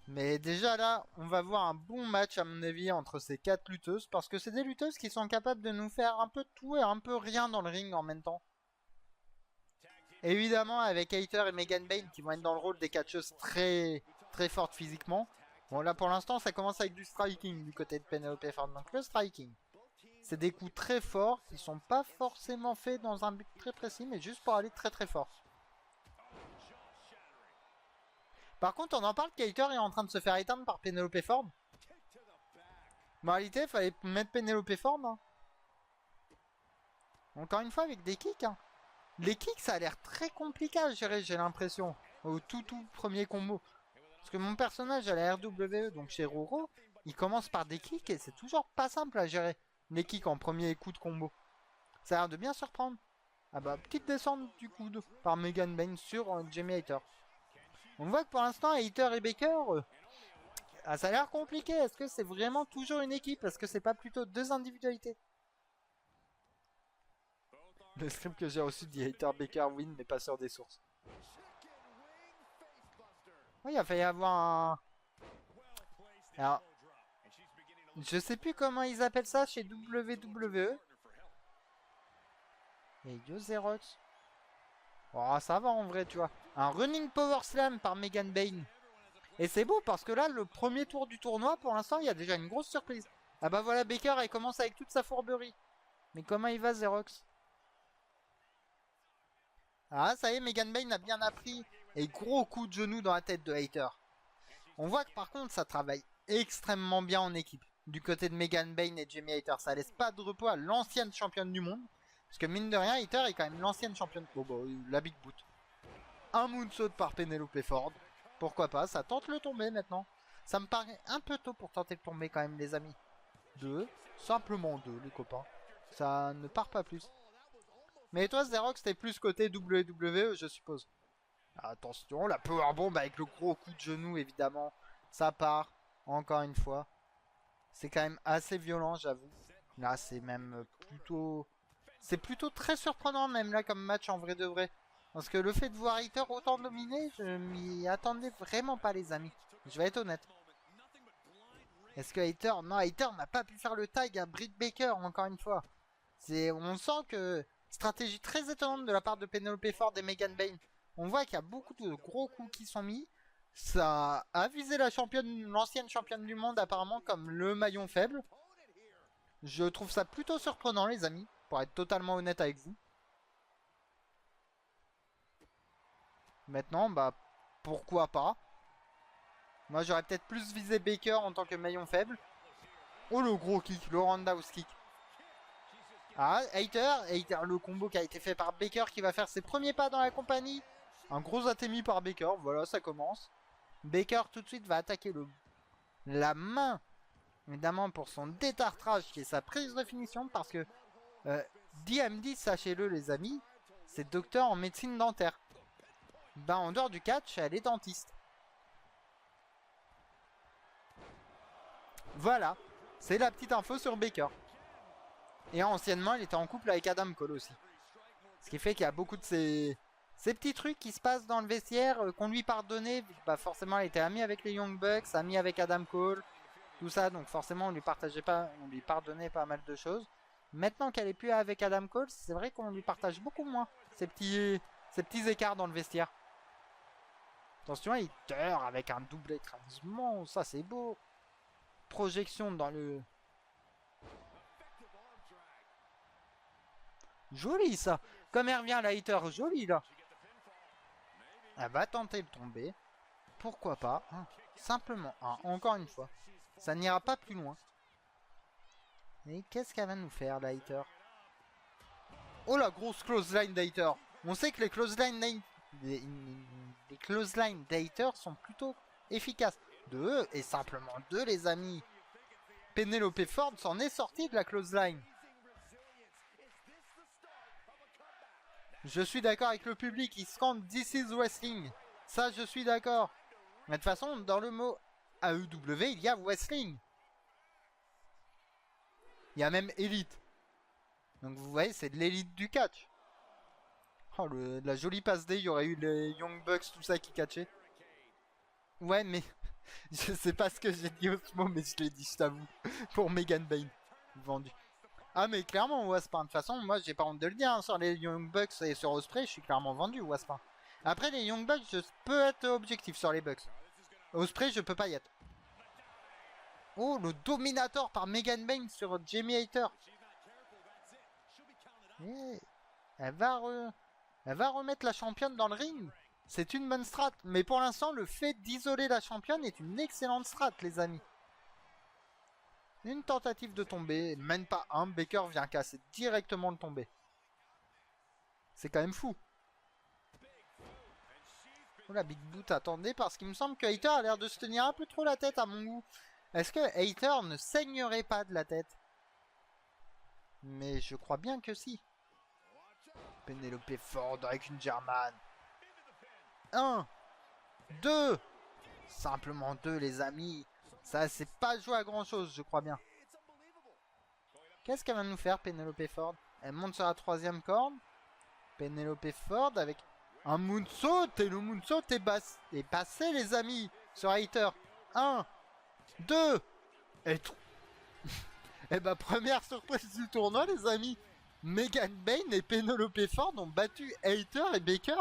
Mais déjà là, on va voir un bon match à mon avis entre ces 4 lutteuses. Parce que c'est des lutteuses qui sont capables de nous faire un peu de tout et un peu rien dans le ring en même temps. Et évidemment avec Hayter et Megan Bayne qui vont être dans le rôle des catcheuses très fortes physiquement. Bon là pour l'instant ça commence avec du striking du côté de Penelope Ford. Donc le striking, c'est des coups très forts qui sont pas forcément faits dans un but très précis mais juste pour aller très fort. Par contre on en parle qu'Hayter est en train de se faire éteindre par Penelope Ford. En réalité il fallait mettre Penelope Ford. Hein. Encore une fois avec des kicks. Hein. Les kicks, ça a l'air très compliqué à gérer, j'ai l'impression. Au tout premier combo. Parce que mon personnage à la RWE, donc chez Roro, il commence par des kicks et c'est toujours pas simple à gérer. Les kicks en premier coup de combo. Ça a l'air de bien surprendre. Ah bah, petite descente du coude par Megan Bayne sur Jamie Hayter. On voit que pour l'instant, Hayter et Baker, ça a l'air compliqué. Est-ce que c'est vraiment toujours une équipe? Est-ce que c'est pas plutôt deux individualités? Le script que j'ai reçu dit Hayter Baker win, mais pas sûr des sources. Oui, il a failli avoir un... Alors, je sais plus comment ils appellent ça chez WWE. Et Yo Xerox. Oh, ça va en vrai, tu vois. Un running power slam par Megan Bayne. Et c'est beau parce que là, le premier tour du tournoi, pour l'instant, il y a déjà une grosse surprise. Ah bah voilà, Baker, elle commence avec toute sa fourberie. Mais comment il va, Xerox? Ah, ça y est, Megan Bayne a bien appris. Et gros coup de genou dans la tête de Hayter. On voit que par contre, ça travaille extrêmement bien en équipe. Du côté de Megan Bayne et Jamie Hayter, ça laisse pas de repos à l'ancienne championne du monde. Parce que mine de rien, Hayter est quand même l'ancienne championne. Bon, bah, la Big Boot. Un moonsault par Penelope Ford. Pourquoi pas, ça tente le tomber maintenant. Ça me paraît un peu tôt pour tenter de tomber quand même, les amis. Deux, simplement deux, les copains. Ça ne part pas plus. Mais toi, Xerox, t'es plus côté WWE, je suppose. Attention, la powerbomb avec le gros coup de genou, évidemment. Ça part, encore une fois. C'est quand même assez violent, j'avoue. Là, c'est même plutôt... C'est plutôt très surprenant, même là, comme match en vrai de vrai. Parce que le fait de voir Hayter autant dominer, je m'y attendais vraiment pas, les amis. Je vais être honnête. Est-ce que Hayter... Non, Hayter n'a pas pu faire le tag à Britt Baker, encore une fois. On sent que... Stratégie très étonnante de la part de Penelope Ford et Megan Bayne. On voit qu'il y a beaucoup de gros coups qui sont mis. Ça a visé la championne, l'ancienne championne du monde apparemment comme le maillon faible. Je trouve ça plutôt surprenant, les amis, pour être totalement honnête avec vous. Maintenant, bah, pourquoi pas. Moi, j'aurais peut-être plus visé Baker en tant que maillon faible. Oh, le gros kick, le roundhouse kick. Ah, Hayter, le combo qui a été fait par Baker qui va faire ses premiers pas dans la compagnie. Un gros atemi par Baker, voilà, ça commence. Baker tout de suite va attaquer la main, évidemment pour son détartrage qui est sa prise de finition parce que DMD, sachez-le les amis, c'est docteur en médecine dentaire. Ben en dehors du catch, elle est dentiste. Voilà, c'est la petite info sur Baker. Et anciennement, elle était en couple avec Adam Cole aussi. Ce qui fait qu'il y a beaucoup de ces petits trucs qui se passent dans le vestiaire qu'on lui pardonnait. Bah forcément, elle était amie avec les Young Bucks, amie avec Adam Cole, tout ça. Donc forcément, on lui pardonnait pas mal de choses. Maintenant qu'elle est plus avec Adam Cole, c'est vrai qu'on lui partage beaucoup moins ces petits écarts dans le vestiaire. Attention, Hayter avec un double écrasement, ça c'est beau. Projection dans le... Joli ça. Comme elle revient la Hayter, joli là. Elle va tenter de tomber. Pourquoi pas. Hein. Simplement. Hein. Encore une fois. Ça n'ira pas plus loin. Et qu'est-ce qu'elle va nous faire la Hayter? Oh la grosse clothesline d'Hayter. On sait que les clotheslines d'Hayter sont plutôt efficaces. Deux et simplement deux les amis. Penelope Ford s'en est sortie de la clothesline. Je suis d'accord avec le public, il scande This is Wrestling. Ça, je suis d'accord. Mais de toute façon, dans le mot AEW, il y a Wrestling. Il y a même Elite. Donc vous voyez, c'est de l'élite du catch. Oh, la jolie passe D, il y aurait eu les Young Bucks, tout ça qui catchaient. Ouais, mais Je sais pas ce que j'ai dit Osmo, mais je l'ai dit, je t'avoue. Pour Megan Bayne. Vendu. Ah, mais clairement, Waspin. De toute façon, moi, j'ai pas honte de le dire. Hein, sur les Young Bucks et sur Osprey, je suis clairement vendu, Waspin. Après, les Young Bucks, je peux être objectif sur les Bucks. Osprey, je peux pas y être. Oh, le Dominator par Megan Bayne sur Jamie Hayter. Yeah. Elle va remettre la championne dans le ring. C'est une bonne strat. Mais pour l'instant, le fait d'isoler la championne est une excellente strat, les amis. Une tentative de tomber. Même pas un. Baker vient casser directement le tombé. C'est quand même fou. Oh la Big Boot, attendez, parce qu'il me semble que Hayter a l'air de se tenir un peu trop la tête à mon goût. Est-ce que Hayter ne saignerait pas de la tête? Mais je crois bien que si. Penelope Ford avec une German. 1, 2. Simplement 2, les amis. Ça, c'est pas joué à grand chose, je crois bien. Qu'est-ce qu'elle va nous faire, Penelope Ford? Elle monte sur la 3e corde. Penelope Ford avec un moonsault. Et le moonsault est passé, les amis, sur Hayter. 1, 2. Et 3. Et bah, première surprise du tournoi, les amis. Megan Bayne et Penelope Ford ont battu Hayter et Baker.